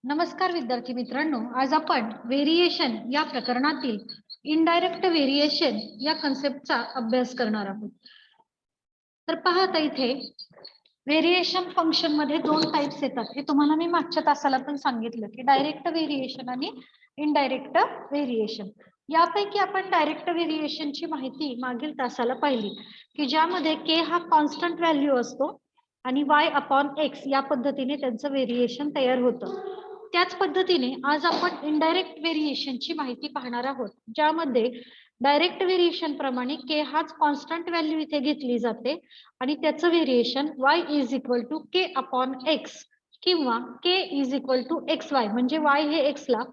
नमस्कार विद्यार्थी मित्रांनो, आज आपण व्हेरिएशन या प्रकरणातील इनडायरेक्ट व्हेरिएशन या कन्सेप्टचा अभ्यास करणार आहोत. तर पहा आता इथे व्हेरिएशन फंक्शन मध्ये दोन टाइप्स येतात. हे तुम्हाला मी मागच्या तासाला पण सांगितलं की डायरेक्ट व्हेरिएशन आणि इनडायरेक्ट व्हेरिएशन. यापैकी आपण डायरेक्ट व्हेरिएशनची माहिती मागील तासाला पाहिली की ज्यामध्ये के हा कॉन्स्टंट व्हॅल्यू असतो आणि y अपॉन x या पद्धतीने त्यांचं व्हेरिएशन तयार होतं. त्याच पद्धतीने आज आपण इनडायरेक्ट व्हेरिएशनची माहिती पाहणार आहोत, ज्यामध्ये डायरेक्ट व्हेरिएशन प्रमाणे के हाच कॉन्स्टंट व्हॅल्यू इथे घेतली जाते आणि त्याचं variation y is equal to k upon x किंवा k is equal to x y, म्हणजे y हे x ला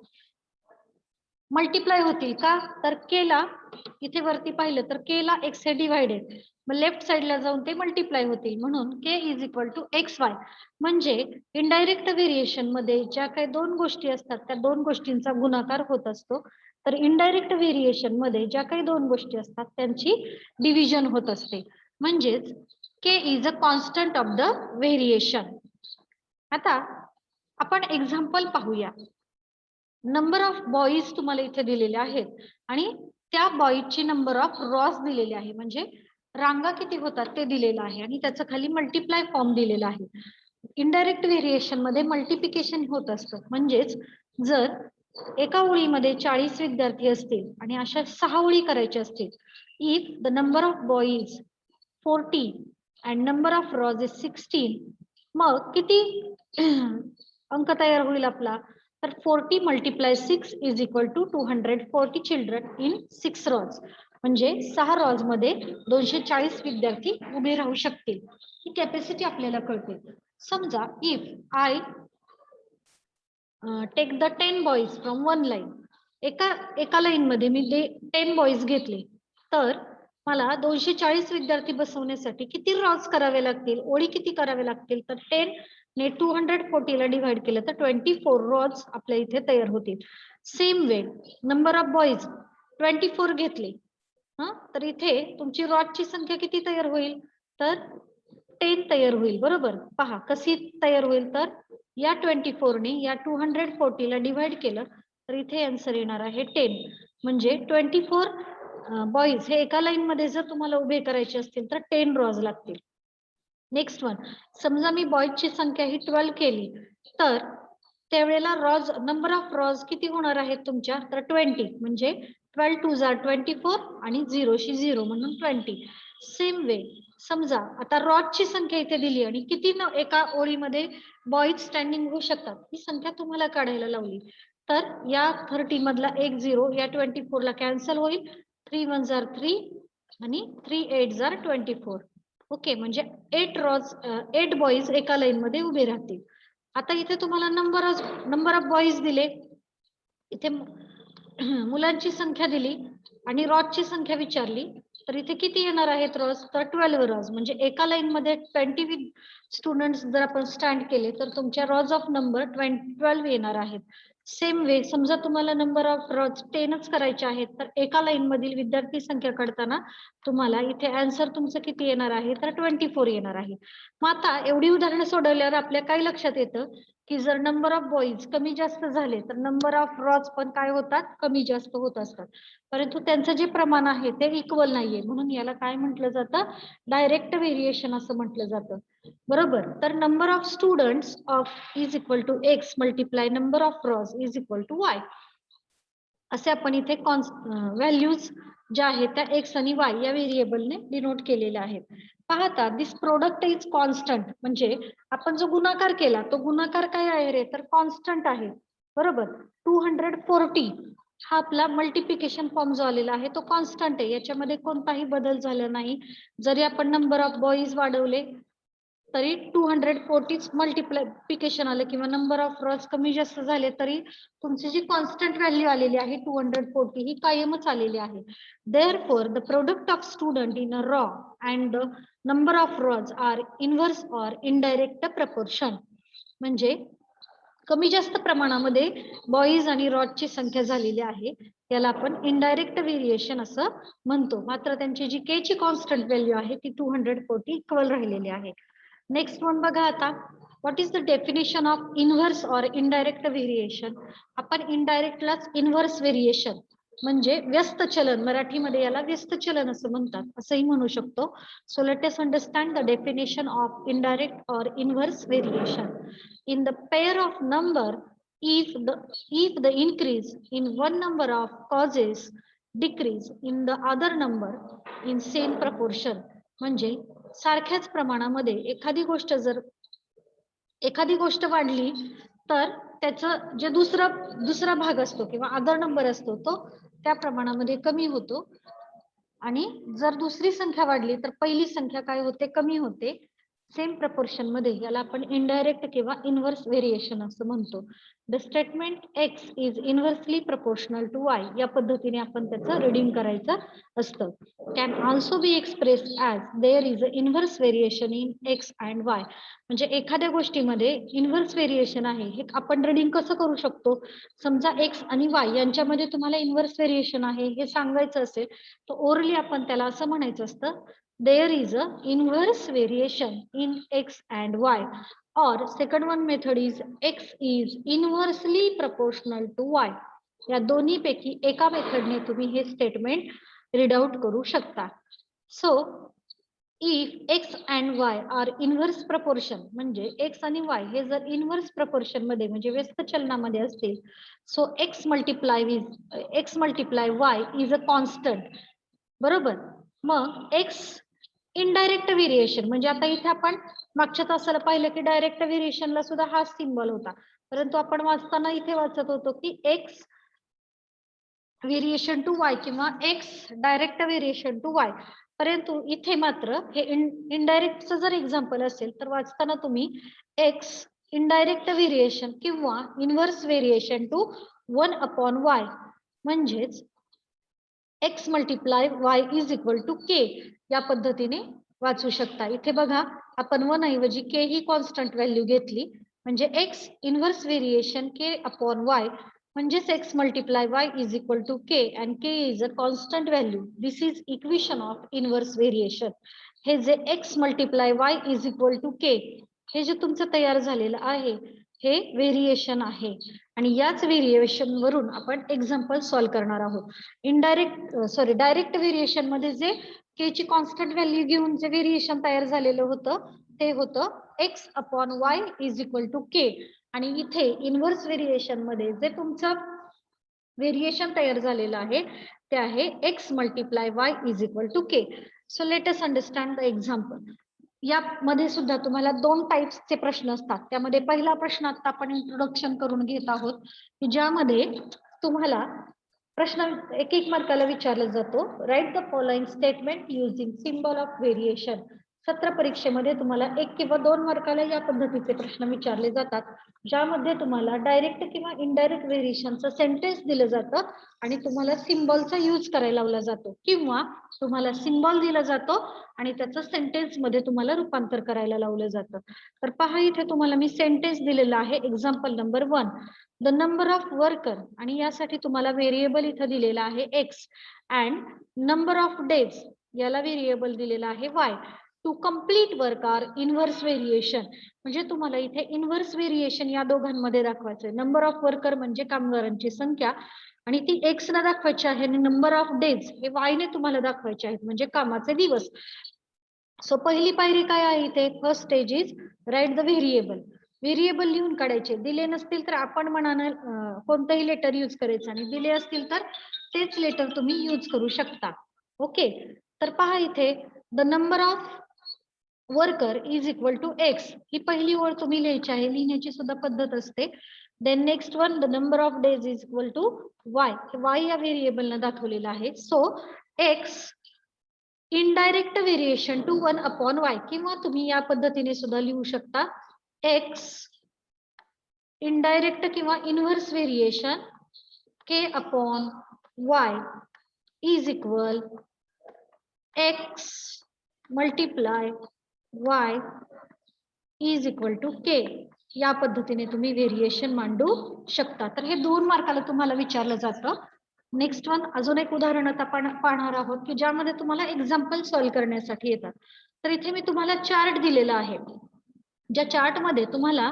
मल्टिप्लाय होतील का, तर के ला इथे वरती पाहिलं तर के ला x हे डिवाइडेड, मग लेफ्ट साइडला जाऊन ते मल्टिप्लाय होतील, म्हणून k is equal to x y. म्हणजे इनडायरेक्ट व्हेरिएशन मध्ये ज्या काही दोन गोष्टी असतात त्या दोन गोष्टींचा गुणाकार होत असतो, तर इनडायरेक्ट व्हेरिएशन मध्ये ज्या काही दोन गोष्टी असतात त्यांची डिव्हिजन होत असते. म्हणजेच k is a constant of the variation. आता आपण एक्झाम्पल पाहूया. नंबर ऑफ बॉईज तुम्हाला इथे दिलेले आहेत आणि त्या बॉईजची नंबर ऑफ रॉज दिलेले आहे, म्हणजे रांगा किती होतात ते दिलेलं आहे आणि त्याचं खाली मल्टिप्लाय फॉर्म दिलेला आहे. इनडायरेक्ट व्हेरिएशन मध्ये मल्टिप्लिकेशन होत असतं, म्हणजेच जर एका ओळीमध्ये 40 विद्यार्थी असतील आणि अशा 6 ओळी करायच्या असतील, if the number of boys 40 and number of rows is 16, मग किती अंक तयार होईल आपला, तर 40 multiply 6 is equal to 240 children in 6 rows, म्हणजे 6 रॉज मध्ये 240 विद्यार्थी उभे राहू शकतील. ही कॅपॅसिटी आपल्याला कळते. समजा if I take the 10 boys from one line, एका लाईन मध्ये मी 10 बॉईज घेतले, तर मला 240 विद्यार्थी बसवण्यासाठी किती रॉज करावे लागतील, ओळी किती करावे लागतील, तर 10 ने 240 ला डिवाइड केलं तर 24 रॉज आपल्या इथे तयार होतील. Same way number of boys 24 घेतले, तर इथे तुमची रॉजची संख्या किती तयार होईल, तर 10 तयार होईल. बरोबर, पहा कशी तयार होईल, तर या 24 ने या 240 ला डिवाइड केलं तर इथे आन्सर येणार आहे 10. म्हणजे 24 बॉईज हे एका लाईन मध्ये जर तुम्हाला उभे करायचे असतील तर 10 रॉज लागतील. नेक्स्ट वन, समजा मी बॉईजची संख्या ही 12 केली, तर त्यावेळेला रॉज नंबर ऑफ रॉज किती होणार आहेत तुमच्या, तर 20, म्हणजे 12 टू जार 24 आणि 0 शी 0 म्हणून 20. सेम वे समजा आता रॉजची संख्या इथे दिली आणि किती एका ओळीमध्ये बॉईज स्टँडिंग होऊ शकतात ही संख्या तुम्हाला काढायला लावली, तर या 30 मधला एक 0 या 24 ला कॅन्सल होईल. 3 1 जार 3 आणि 3 8 जार 24. ओके, म्हणजे 8 बॉईज एका लाईन मध्ये उभे राहतील. आता इथे तुम्हाला नंबर ऑफ बॉईज दिले, इथे मुलांची संख्या दिली आणि रॉजची संख्या विचारली, तर इथे किती येणार आहेत रॉज, तर 12 रॉज, म्हणजे एका लाईन मध्ये 20 स्टुडंट्स जर आपण स्टँड केले तर तुमच्या रॉज ऑफ नंबर 12 येणार आहेत. सेम वे समजा तुम्हाला नंबर ऑफ रॉज 10च करायचे आहेत, तर एका लाईन मधील विद्यार्थी संख्या काढताना तुम्हाला इथे आन्सर तुमचं किती येणार आहे, तर 24 येणार आहे. मग आता एवढी उदाहरणं सोडवल्यावर आपल्या काय लक्षात येतं की जर नंबर ऑफ बॉईज कमी जास्त झाले तर नंबर ऑफ रॉज पण काय होतात, कमी जास्त होत असतात, परंतु त्यांचं जे प्रमाण आहे ते इक्वल नाहीये, म्हणून याला काय म्हटलं जातं, डायरेक्ट व्हेरिएशन असं म्हटलं जातं. बरोबर, तर number of students of is equal to x multiply number of rows is equal to y, असे आपण इथे व्हॅल्यूज ज्या आहेत त्या एक्स आणि वाय या व्हेरिएबलने डिनोट केलेल्या आहेत. पाहता दिस प्रोडक्ट इज कॉन्स्टंट, म्हणजे आपण जो गुणाकार केला तो गुणाकार काय आहे रे, तर कॉन्स्टंट आहे. बरोबर, 240 हा आपला मल्टिप्लिकेशन फॉर्म जो आलेला आहे तो कॉन्स्टंट आहे, याच्यामध्ये कोणताही बदल झाला नाही. जरी आपण नंबर ऑफ बॉईज वाढवले तरी 240 मल्टिप्लिकेशन आलं किंवा नंबर ऑफ रॉज कमी जास्त झाले तरी तुमची जी कॉन्स्टंट व्हॅल्यू आलेली आहे 240 ही कायमच आलेली आहे. Therefore the product of student in a row and the number of rows are inverse or indirect proportion, म्हणजे कमी जास्त प्रमाणामध्ये बॉईज आणि रॉजची संख्या झालेली आहे, त्याला आपण इनडायरेक्ट व्हेरिएशन असं म्हणतो. मात्र त्यांची जी के ची कॉन्स्टंट व्हॅल्यू आहे ती 240 इक्वल राहिलेली आहे. नेक्स्ट वन बघा आता, what is the definition of inverse or indirect variation? आपण इनडायरेक्टलाच इनव्हर्स व्हेरिएशन म्हणजे व्यस्त चलन, मराठीमध्ये याला व्यस्त चलन असं म्हणतात, असंही म्हणू शकतो. So let us understand the definition of indirect or inverse variation. In the pair of number, if the increase in one number of causes decrease in the other number in same proportion, म्हणजे सारख्याच प्रमाणामध्ये एखादी गोष्ट वाढली तर त्याचं जे दुसरा भाग असतो किंवा अदर नंबर असतो तो त्या प्रमाणामध्ये कमी होतो, आणि जर दुसरी संख्या वाढली तर पहिली संख्या काय होते, कमी होते सेम प्रपोर्शन मध्ये. याला आपण इनडायरेक्ट किंवा इनव्हर्स व्हेरिएशन असं म्हणतो. The statement x is inversely proportional to y, या पद्धतीने आपण त्याचं रीडिंग करायचं असतं. Can also be express as there is a inverse variation in x and y. म्हणजे एखाद्या गोष्टीमध्ये इनव्हर्स व्हेरिएशन आहे हे आपण रीडिंग कसं करू शकतो? समजा एक्स आणि वाय यांच्यामध्ये तुम्हाला इनव्हर्स व्हेरिएशन आहे हे सांगायचं असेल तर ओरली आपण त्याला असं म्हणायचं असतं, there is a inverse variation in x and y, or second one method is x is inversely proportional to y. या दोन्ही पैकी एका मेथडने तुम्ही हे स्टेटमेंट रीड आउट करू शकता. So if x and y are inverse proportion, म्हणजे x आणि y हे जर इनव्हर्स प्रपोर्शन मध्ये म्हणजे व्यस्त चलनामध्ये असतील, so x multiply y is a constant. बरोबर. मग x इनडायरेक्ट व्हेरिएशन म्हणजे आता इथे आपण मागच्या तासाला पाहिलं की डायरेक्ट व्हेरिएशनला सुद्धा हा सिम्बॉल होता, परंतु आपण वाचताना इथे वाचत होतो की x व्हेरिएशन टू y किंवा x direct variation to y. परंतु इथे मात्र हे इनडायरेक्टचं जर एक्झाम्पल असेल तर वाचताना तुम्ही x इनडायरेक्ट व्हेरिएशन किंवा इनव्हर्स व्हेरिएशन टू 1/y म्हणजेच x multiply y is equal to k या पद्धतीने वाचू शकता. इथे बघा आपण 1 ऐवजी k ही कॉन्स्टंट व्हॅल्यू घेतली, म्हणजे x इनव्हर्स व्हेरिएशन k/y म्हणजेच x multiply y is equal to k and k is a constant value. This is equation of inverse variation. हे जे x multiply y is equal to k हे जे तुमचं तयार झालेलं आहे हे व्हेरिएशन आहे, आणि याच व्हेरिएशन वरून आपण एक्झाम्पल सॉल्व्ह करणार आहोत. डायरेक्ट व्हेरिएशन मध्ये जे k ची कॉन्स्टंट व्हॅल्यू घेऊन जे व्हेरिएशन तयार झालेलं होतं ते होतं x/y is equal to k, आणि इथे इनव्हर्स व्हेरिएशन मध्ये जे तुमचं व्हेरिएशन तयार झालेलं आहे ते आहे x multiply y is equal to k. So let us understand the example. यामध्ये सुद्धा तुम्हाला 2 टाइप्सचे प्रश्न असतात. त्यामध्ये पहिला प्रश्न आता आपण इंट्रोडक्शन करून घेत आहोत की ज्यामध्ये तुम्हाला प्रश्न 1 मार्काला विचारला जातो. Write the following statement using symbol of variation. सत्र परीक्षेमध्ये तुम्हाला 1 किंवा 2 मार्काला या पद्धतीचे प्रश्न विचारले जातात, ज्यामध्ये तुम्हाला डायरेक्ट किंवा इनडायरेक्ट व्हेरिएशनचं सेंटेन्स दिलं जातं आणि तुम्हाला सिम्बॉलचा यूज करायला लावला जातो, किंवा तुम्हाला सिम्बॉल दिला जातो आणि त्याचं सेंटेन्स मध्ये तुम्हाला रूपांतर करायला लावलं जातं. तर पहा इथे तुम्हाला मी सेंटेन्स दिलेला आहे. Example number 1, the number of worker, आणि यासाठी तुम्हाला व्हेरिएबल इथं दिलेला आहे x, and number of days याला व्हेरिएबल दिलेला आहे y. To complete work are inverse variation, म्हणजे तुम्हाला इथे इनव्हर्स व्हेरिएशन या दोघांमध्ये दाखवायचंय. नंबर ऑफ वर्कर म्हणजे कामगारांची संख्या, आणि ती x ने दाखवायची आहे, आणि नंबर ऑफ डेज हे y ने तुम्हाला दाखवायचे आहेत म्हणजे कामाचे दिवस. सो पहिली पायरी काय आहे इथे? First stage is write the variable. Variable लिहून काढायचे. दिले नसतील तर आपण मनानं कोणतंही लेटर यूज करायचं, आणि दिले असतील तर तेच लेटर तुम्ही यूज करू शकता. ओके. तर पहा इथे the number of worker is equal to x, ही पहिली ओळ तुम्ही लिहायची आहे. लिहिण्याची सुद्धा पद्धत असते. Then next one, the number of days is equal to y, y या व्हेरिएबलने दाखवलेलं आहे. So x indirect variation to 1/y, किंवा तुम्ही या पद्धतीने सुद्धा लिहू शकता x इनडायरेक्ट किंवा inverse variation k/y is equal x multiply y is equal to k. या पद्धतीने तुम्ही व्हेरिएशन मांडू शकता. तर हे 2 मार्काला तुम्हाला विचारलं जातं. नेक्स्ट वन, अजून एक उदाहरण आता आपण पाहणार आहोत की ज्यामध्ये तुम्हाला एक्झाम्पल सॉल्व्ह करण्यासाठी येतात. तर इथे मी तुम्हाला चार्ट दिलेला आहे. ज्या चार्ट मध्ये तुम्हाला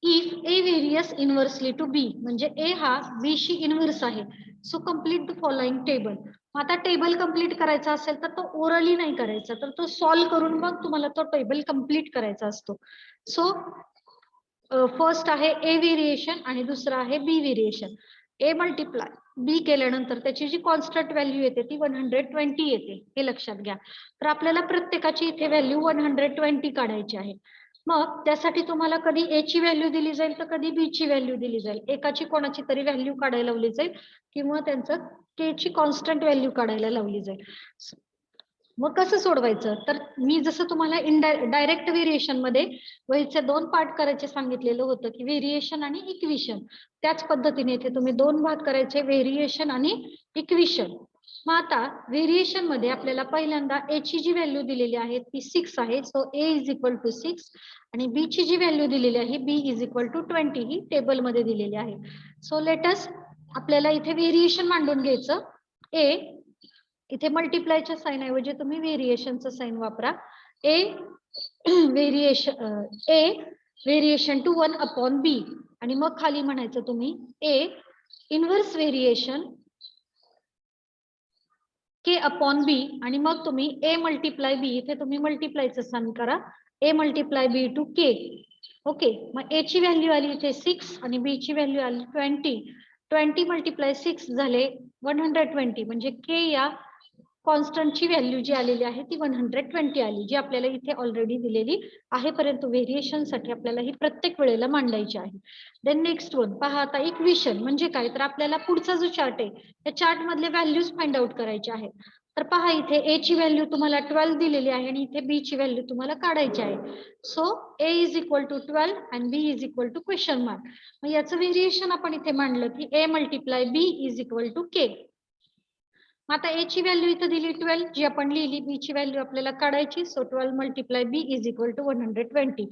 if a varies inversely to b, म्हणजे ए हा बी शी इनव्हर्स आहे, so complete the following table. आता टेबल कम्प्लीट करायचा असेल तर तो ओरली नाही करायचा, तर तो सॉल्व्ह करून मग तुम्हाला तो टेबल कम्प्लीट करायचा असतो. सो फर्स्ट आहे ए व्हेरिएशन आणि दुसरा आहे बी व्हेरिएशन. ए मल्टिप्लाय बी केल्यानंतर त्याची जी कॉन्स्टंट व्हॅल्यू येते ती 120 येते, हे लक्षात घ्या. तर आपल्याला प्रत्येकाची इथे व्हॅल्यू 120 काढायची आहे. मग त्यासाठी तुम्हाला कधी ए ची व्हॅल्यू दिली जाईल तर कधी बी ची व्हॅल्यू दिली जाईल. एकाची कोणाची तरी व्हॅल्यू काढायला लावली जाईल किंवा त्यांचं के ची कॉन्स्टंट व्हॅल्यू काढायला लावली जाईल. मग कसं सोडवायचं, तर मी जसं तुम्हाला डायरेक्ट व्हेरिएशन मध्ये वहीचे 2 पार्ट करायचे सांगितलेलं होतं की व्हेरिएशन आणि इक्वेशन, त्याच पद्धतीने इथे तुम्ही 2 भाग करायचे, व्हेरिएशन आणि इक्वेशन. मग आता व्हेरिएशन मध्ये आपल्याला पहिल्यांदा ए ची जी व्हॅल्यू दिलेली आहे ती 6 आहे, so a is equal to 6, आणि बी ची जी व्हॅल्यू दिलेली आहे बी इज इक्वल टू 20, ही टेबल मध्ये दिलेली आहे. सो लेटस आपल्याला इथे व्हेरिएशन मांडून घ्यायचं. ए इथे मल्टिप्लायच्या साइन ऐवजी तुम्ही व्हेरिएशनचं साइन वापरा. ए व्हेरिएशन टू 1 अपॉन बी, आणि मग खाली म्हणायचं तुम्ही ए इनव्हर्स व्हेरिएशन के अपॉन बी, आणि मग तुम्ही ए मल्टिप्लाय बी, इथे तुम्ही मल्टिप्लायचं साइन करा, a multiply b to k. Okay, मग ए ची व्हॅल्यू आली इथे 6 आणि बी ची व्हॅल्यू आली 20. 20 मल्टिप्लाय 6 झाले 120, म्हणजे के या कॉन्स्टंटची व्हॅल्यू जी आलेली आहे ती 120 आली, जी आपल्याला इथे ऑलरेडी दिलेली आहे, परंतु व्हेरिएशन साठी आपल्याला ही प्रत्येक वेळेला मांडायची आहे. देन नेक्स्ट वन पहा. आता इक्वेशन म्हणजे काय, तर आपल्याला पुढचा जो चार्ट आहे त्या चार्ट मधले व्हॅल्यूज फाइंड आउट करायचे आहेत. तर पहा इथे ए ची व्हॅल्यू तुम्हाला 12 दिलेली आहे आणि इथे बी ची व्हॅल्यू तुम्हाला काढायची आहे. So a is equal to 12 आणि b is equal to question mark. मग याचं व्हेरिएशन आपण इथे मांडलं की a multiply b is equal to k. आता ए ची व्हॅल्यू इथे दिली 12, जी आपण लिहिली, बी ची व्हॅल्यू आपल्याला काढायची. So 12 multiply b is equal to 120.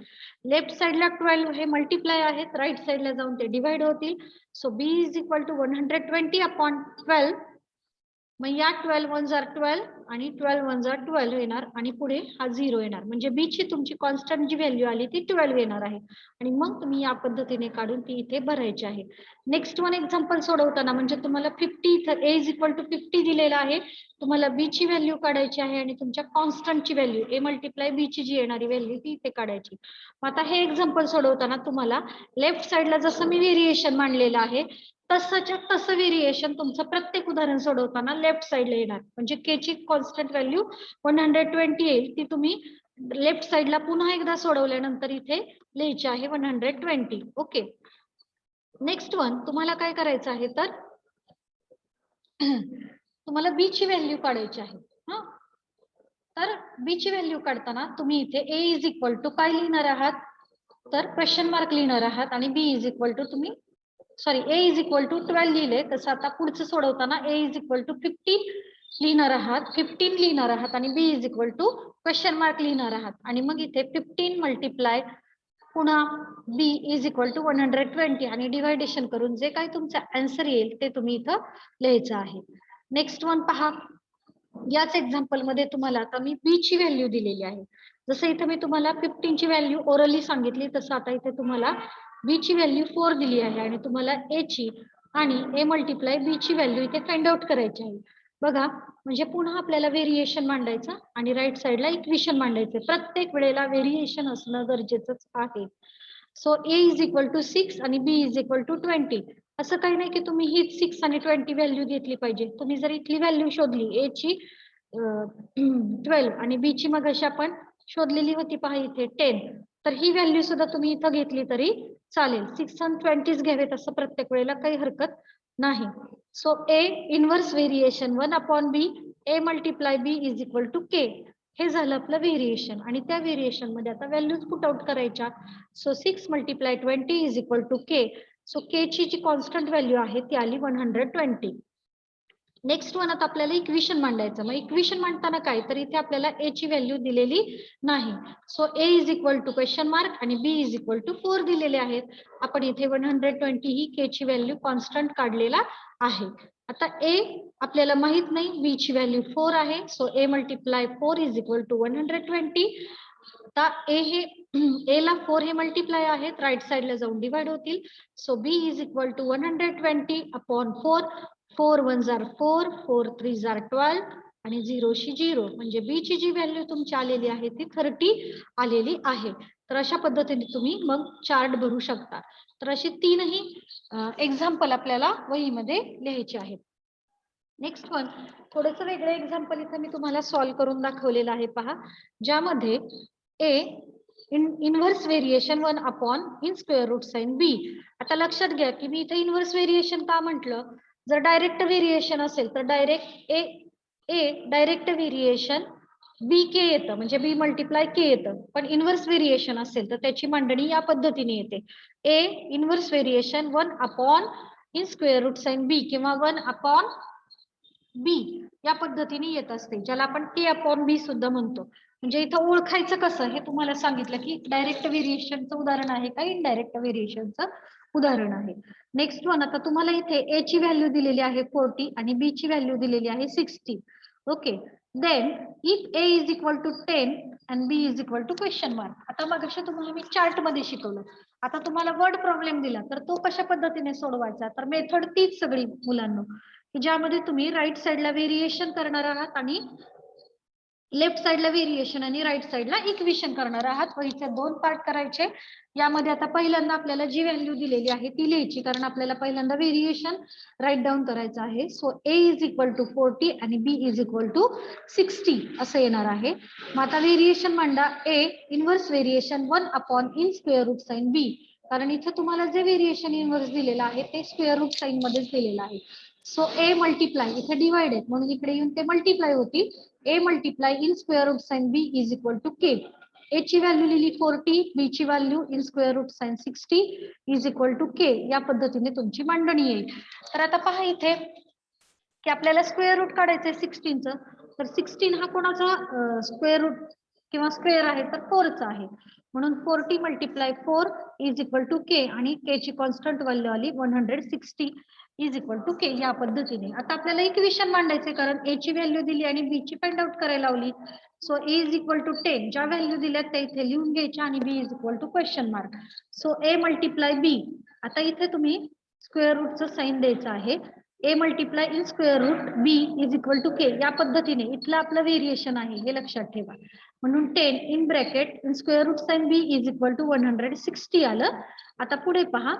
Left साइडला 12 हे मल्टिप्लाय आहेत, राईट साइडला जाऊन ते डिवाइड होतील. So b is equal to 120 upon 12. मग या 12 1 जार 12 आणि 12 1 जार 12 येणार, आणि पुढे हा 0 येणार, म्हणजे बी ची तुमची कॉन्स्टंट जी व्हॅल्यू आली ती 12 येणार आहे. आणि मग तुम्ही या पद्धतीने काढून ती इथे भरायची आहे. नेक्स्ट वन एक्झाम्पल सोडवताना म्हणजे तुम्हाला 50 इथं ए इज इक्वल टू 50 दिलेला आहे, तुम्हाला बी ची व्हॅल्यू काढायची आहे आणि तुमच्या कॉन्स्टंटची व्हॅल्यू ए मल्टिप्लाय बी ची जी येणारी व्हॅल्यू ती इथे काढायची. आता हे एक्झाम्पल सोडवताना तुम्हाला लेफ्ट साइडला जसं मी व्हेरिएशन मांडलेलं आहे तसंच्या तसं व्हेरिएशन तुमचं प्रत्येक उदाहरण सोडवताना लेफ्ट साइडला येणार, म्हणजे के ची कॉन्स्टंट व्हॅल्यू 120 येईल, ती तुम्ही लेफ्ट साइडला पुन्हा एकदा सोडवल्यानंतर इथे लिहायची आहे 120. ओके, नेक्स्ट वन तुम्हाला काय करायचं आहे, तर तुम्हाला बी ची व्हॅल्यू काढायची आहे. हा, तर बी ची व्हॅल्यू काढताना तुम्ही इथे ए इज इक्वल टू काय लिहिणार आहात, तर क्वेश्चन मार्क लिहिणार आहात, आणि बी इज इक्वल टू तुम्ही ए इज इक्वल टू 12 लिहिले, तसं आता पुढचं सोडवताना ए इज इक्वल टू 15 लिहिणार आहात, 15 लिहिणार आहात, आणि b is equal to question mark लिहिणार आहात, आणि मग इथे 15 मल्टिप्लाय पुन्हा बी इज इक्वल टू 120 आणि डिवायडेशन करून जे काही तुमचं आन्सर येईल ते तुम्ही इथं लिहायचं आहे. नेक्स्ट वन पहा. याच एक्झाम्पल मध्ये तुम्हाला आता मी बी ची व्हॅल्यू दिलेली आहे. जसं इथे मी तुम्हाला 15 ची व्हॅल्यू ओरली सांगितली, तसं आता इथे तुम्हाला बी ची व्हॅल्यू 4 दिली आहे आणि तुम्हाला ए ची आणि ए मल्टिप्लाय बी ची व्हॅल्यू इथे फाइंड आउट करायची आहे. बघा, म्हणजे पुन्हा आपल्याला व्हेरिएशन मांडायचं आणि राईट साइडला इक्वेशन मांडायचं. प्रत्येक वेळेला व्हेरिएशन असणं गरजेचंच आहे. So a is equal to 6 आणि बी इज इक्वल टू 20. असं काही नाही की तुम्ही हीच 6 आणि 20 व्हॅल्यू घेतली पाहिजे. तुम्ही जर इथली व्हॅल्यू शोधली ए ची 12 आणि बी ची मग अशी आपण शोधलेली होती पहा इथे 10, तर ही व्हॅल्यू सुद्धा तुम्ही इथं घेतली तरी चालेल. 6 आणि 20 घ्यावेत असं प्रत्येक वेळेला काही हरकत नाही. So a inverse variation 1 upon b a multiply b is equal to k, हे झालं आपलं व्हेरिएशन. आणि त्या व्हेरिएशन मध्ये आता व्हॅल्यूज पुट आउट करायच्या. So 6 multiply 20 is equal to k. So k ची जी कॉन्स्टंट व्हॅल्यू आहे ती आली 120. नेक्स्ट वन आता आपल्याला इक्वेशन मांडायचं. मग इक्वेशन मांडताना काय, तर इथे आपल्याला ए ची व्हॅल्यू दिलेली नाही. So a is equal to question mark आणि बी इज इक्वल टू 4 दिलेले आहेत. आपण इथे 120 ही के ची व्हॅल्यू कॉन्स्टंट काढलेला आहे. आता ए आपल्याला माहित नाही, बी ची व्हॅल्यू 4 आहे. So a multiply 4 is equal to 120. आता ए हे ए ला 4 हे मल्टिप्लाय आहेत, राईट साइडला जाऊन डिवाइड होतील. So b is equal to 120 upon 4. 4 1 जार 4, 4 3 जार 12 आणि 0 शी 0, म्हणजे बी ची जी व्हॅल्यू तुमची आलेली आहे ती 30 आलेली आहे. तर अशा पद्धतीने तुम्ही मग चार्ट भरू शकता. तर अशी तीनही एक्झाम्पल आपल्याला वहीमध्ये लिहायचे आहेत. नेक्स्ट वन, थोडस वेगळं एक्झाम्पल इथे मी तुम्हाला सॉल्व्ह करून दाखवलेलं आहे पहा, ज्यामध्ये a inverse variation 1 upon in square root sign b. आता लक्षात घ्या की मी इथे इनव्हर्स व्हेरिएशन का म्हटलं, जर डायरेक्ट व्हेरिएशन असेल तर डायरेक्ट ए डायरेक्ट व्हेरिएशन बी के येतं, म्हणजे बी मल्टिप्लाय के येतं. पण इनव्हर्स व्हेरिएशन असेल तर त्याची मांडणी या पद्धतीने येते, a inverse variation 1 upon in square root sign b किंवा 1 अपॉन बी या पद्धतीने येत असते, ज्याला आपण के अपॉन बी सुद्धा म्हणतो. म्हणजे इथं ओळखायचं कसं हे तुम्हाला सांगितलं की डायरेक्ट व्हेरिएशनचं उदाहरण आहे का इनडायरेक्ट व्हेरिएशनचं उदाहरण आहे. नेक्स्ट वन, आता तुम्हाला इथे ए ची व्हॅल्यू दिलेली आहे 40 आणि बी ची व्हॅल्यू दिलेली आहे 60. Okay, then if a is equal to 10 and b is equal to question mark. आता मगाशी तुम्हाला मी चार्ट मध्ये शिकवलं, आता तुम्हाला वर्ड प्रॉब्लेम दिला तर तो कशा पद्धतीने सोडवायचा, तर मेथड तीच सगळी मुलांना, की ज्यामध्ये तुम्ही राईट साइडला व्हेरिएशन करणार आहात आणि लेफ्ट साइडला व्हेरिएशन आणि राईट साइडला इक्वेशन करणार आहात. वहीचे 2 पार्ट करायचे. यामध्ये आता पहिल्यांदा आपल्याला जी व्हॅल्यू दिलेली आहे ती लिहायची, कारण आपल्याला पहिल्यांदा व्हेरिएशन राईट डाऊन करायचं आहे. So a is equal to 40 आणि बी इज इक्वल टू 60 असं येणार आहे. मग आता व्हेरिएशन मांडा, a inverse variation 1 upon in square root sign b, कारण इथे तुम्हाला जे व्हेरिएशन इनव्हर्स दिलेलं आहे ते स्क्वेअर रूट साइन मध्येच दिलेलं आहे. सो ए मल्टिप्लाय, इथे डिवाइड आहेत म्हणून इकडे येऊन ते मल्टिप्लाय होतील. A multiply in square root sign b is equal to k. A ची व्हॅल्यू लिहिली 40, बी ची value in square root sign 60 is equal to k. या पद्धतीने तुमची मांडणी येईल. तर आता पहा इथे की आपल्याला स्क्वेअर रूट काढायचंय 16चं, तर 16 हा कोणाचा स्क्वेअर रूट किंवा स्क्वेअर आहे तर 4चा आहे, म्हणून 40 मल्टिप्लाय 4 इज इक्वल टू के आणि के ची कॉन्स्टंट व्हॅल्यू आली 160 इज इक्वल टू के. या पद्धतीने आता आपल्याला इक्वेशन मांडायचे, कारण ए ची व्हॅल्यू दिली आणि बी ची फाइंड आउट करायला लावली. So a is equal to 10, ज्या व्हॅल्यू दिल्या त्या इथे लिहून घ्यायच्या आणि b is equal to question mark. So a multiply b, आता इथे तुम्ही स्क्वेअर रूटचं साइन द्यायचं आहे. A multiply in square root b is equal to k. या पद्धतीने इथलं आपलं व्हेरिएशन आहे हे लक्षात ठेवा, म्हणून 10 in bracket in square root sign b is equal to 160 आलं. आता पुढे पहा,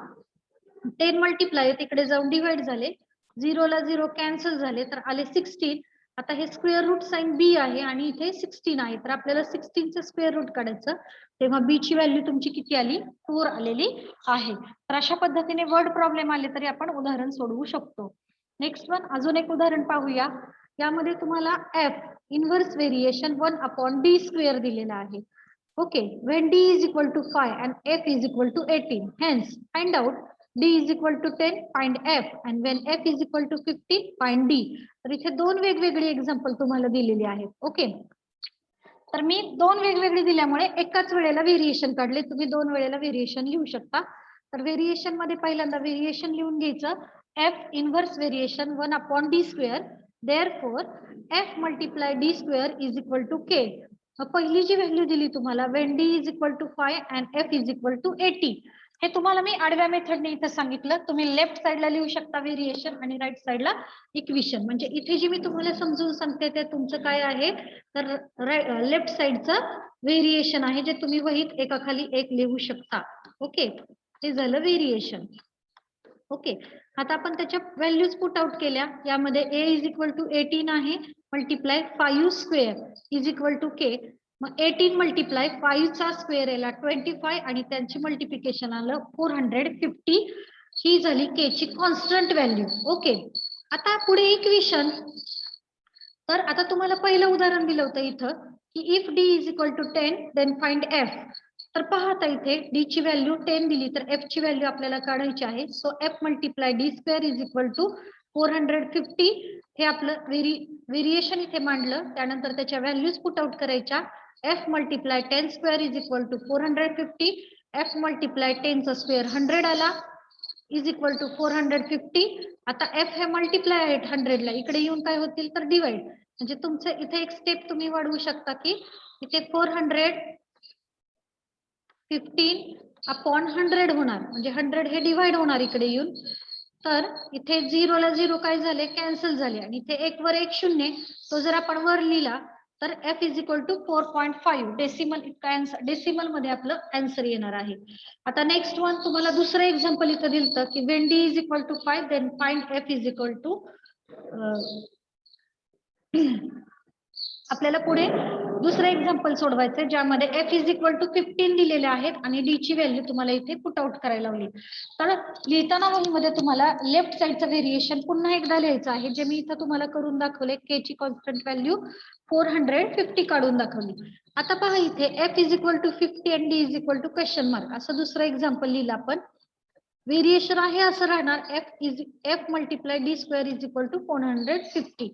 10 मल्टिप्लाय तिकडे जाऊन डिवाइड झाले, 0 ला 0 कॅन्सल झाले तर आले 16. आता हे स्क्वेअर रूट साइन बी आहे आणि इथे 16 आहे, तर आपल्याला 16चं स्क्वेअर रूट काढायचं, तेव्हा बी ची व्हॅल्यू तुमची किती आली 4 आलेली आहे. तर अशा पद्धतीने वर्ड प्रॉब्लेम आले तरी आपण उदाहरण सोडवू शकतो. नेक्स्ट वन, अजून एक उदाहरण पाहूया. यामध्ये तुम्हाला f inverse variation 1 upon d square दिलेला आहे. Okay, when d is equal to 5 and f is equal to 18, hence find out d is equal to 10, find f, and when f is equal to 15, find d. तर इथे 2 वेगवेगळी example तुम्हाला दिलेली आहेत. Okay, तर मी 2 वेगवेगळी दिल्यामुळे एकाच वेळेला व्हेरिएशन काढले, तुम्ही 2 वेळेला व्हेरिएशन लिहू शकता. तर व्हेरिएशन मध्ये पहिल्यांदा व्हेरिएशन लिहून घ्यायचं, f inverse variation 1 upon d square, therefore f multiply d square is equal to k. पहिली जी व्हॅल्यू दिली तुम्हाला when d is equal to 5 and f is equal to 80, हे तुम्हाला मी आडव्या मेथडने इथे सांगितलं. तुम्ही लेफ्ट साइडला लिहू शकता व्हेरिएशन आणि राईट साइडला इक्वेशन. म्हणजे इथे जी मी तुम्हाला समजून सांगते ते तुमचं काय आहे तर लेफ्ट साइडचं व्हेरिएशन आहे, जे तुम्ही वहीत एकाखाली एक लिहू शकता. ओके, हे झालं व्हेरिएशन. ओके, आता आपण त्याच्या व्हॅल्यूज पुट आउट केल्या. यामध्ये ए इज इक्वल टू 18 आहे, multiply 5 square is equal to k. मग 18 मल्टिप्लाय 5 चा स्क्वेअर याला 25 आणि त्यांची मल्टिप्लिकेशन आलं 450. ही झाली के ची कॉन्स्टंट व्हॅल्यू. ओके, आता पुढे इक्वेशन. तर आता तुम्हाला पहिलं उदाहरण दिलं होतं इथं की if d is equal to 10 then find f. तर पहा आता इथे डी ची व्हॅल्यू 10 दिली तर एफ ची व्हॅल्यू आपल्याला काढायची आहे. So f multiply d square is equal to 450. हे आपलं व्हेरिएशन इथे मांडलं. त्यानंतर त्याच्या व्हॅल्यूज पुट आउट करायच्या. F multiply 10 square is equal to 450. F multiply 10 चा स्क्वेअर 100 आला इज इक्वल टू 450. आता एफ हे मल्टिप्लाय आहेत 100 ला, इकडे येऊन काय होतील तर डिवाइड. म्हणजे तुमचं इथे एक स्टेप तुम्ही वाढवू शकता की इथे 400 15/100 होणार, म्हणजे 100 हे डिवाइड होणार इकडे येऊन. तर इथे 0 ला 0 काय झाले, कॅन्सल झाले, आणि इथे 1 वर 1 शून्य, तो जर आपण वर लिहिला तर f is equal to 4.5 decimal इतका आन्सर, डेसिमल मध्ये आपलं आन्सर येणार आहे. आता नेक्स्ट वन तुम्हाला दुसरं एक्झाम्पल इथं दिलं की when d is equal to 5 then find f is equal to, आपल्याला पुढे दुसरं एक्झाम्पल सोडवायचंय ज्यामध्ये f इज इक्वल टू 15 दिलेले आहेत आणि d ची व्हॅल्यू तुम्हाला इथे पुट आउट करायला लावली. तर लिहिताना वहीमध्ये तुम्हाला लेफ्ट साइडचं व्हेरिएशन पुन्हा एकदा लिहायचं आहे, जे मी इथं तुम्हाला करून दाखवले. k ची कॉन्स्टंट व्हॅल्यू 450 काढून दाखवली. आता पहा इथे f इज इक्वल टू 50 आणि d is equal to question mark असं दुसरं एक्झाम्पल लिहिलं आपण. व्हेरिएशन आहे असं राहणार f multiply d square is equal to 450.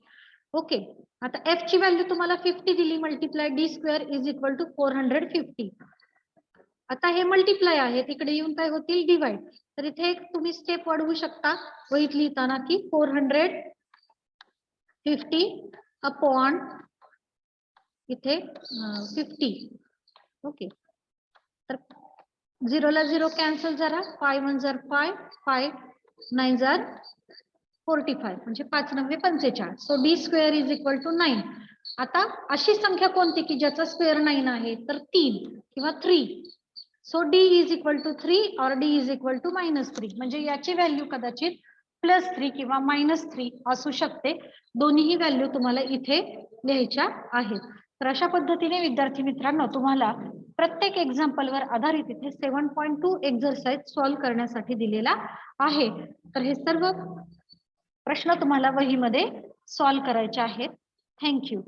Okay, आता f ची व्हॅल्यू तुम्हाला 50 दिली, multiply d square is equal to 450. आता हे मल्टिप्लाय आहे, तिकडे येऊन काय होतील, डिवाइड. तर इथे एक तुम्ही स्टेप वाढवू शकता वहीत लिहिताना की 450 अपॉन इथे 50. ओके, तर 0 ला 0 कॅन्सल जरा, 5 1 जार 5, 5 9 जार 45, म्हणजे 5 9 45. So d square is equal to 9. आता अशी संख्या कोणती की ज्याचा स्क्वेअर 9 आहे, तर 3 किंवा 3. So d is equal to 3 और d इज इक्वल टू -3, म्हणजे याची व्हॅल्यू कदाचित +3 किंवा -3 असू शकते. दोन्ही व्हॅल्यू तुम्हाला इथे लिहायच्या आहेत. तर अशा पद्धतीने विद्यार्थी मित्रांनो तुम्हाला प्रत्येक एक्झाम्पलवर आधारित इथे 7.2 एक्झरसाइज सॉल्व्ह करण्यासाठी दिलेला आहे. तर हे सर्व प्रश्न तुम्हाला वहीमध्ये सॉल्व्ह करायचे आहेत. थँक्यू.